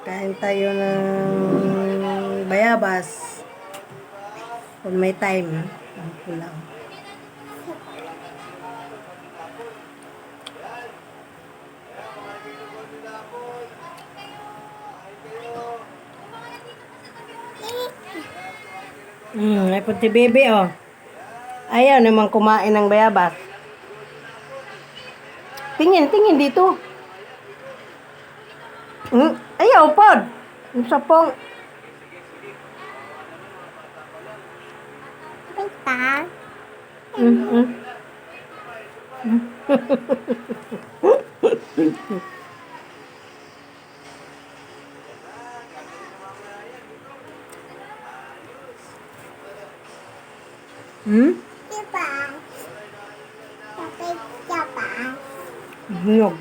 Kain tayo ng bayabas. Kung may time. Ako lang. Ay puti bebe oh. Ayaw naman kumain ng bayabas. Tingin dito. Ayaw pod. Ang sapong. Basta. Diba? Tapos diba? Hinog.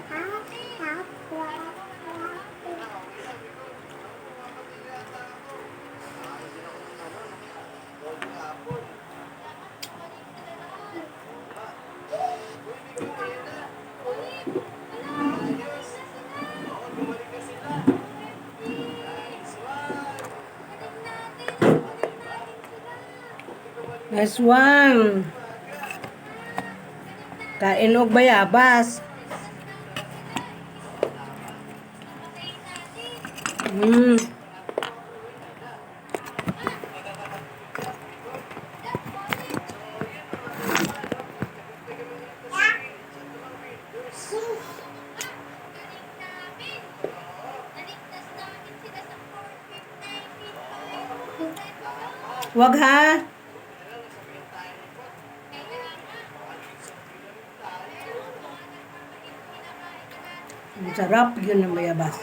Nice one. Kain og bayabas. Wag ha. Ang sarap yun ng bayabas.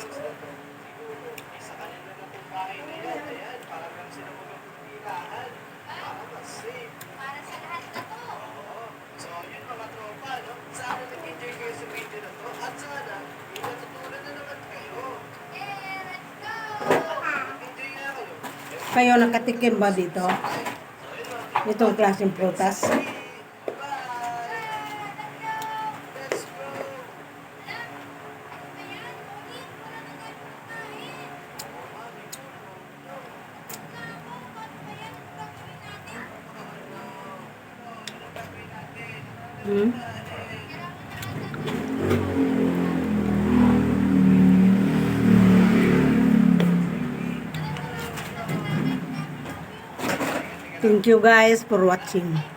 Kayo nakatikim ba dito? Itong klaseng prutas? Thank you guys for watching.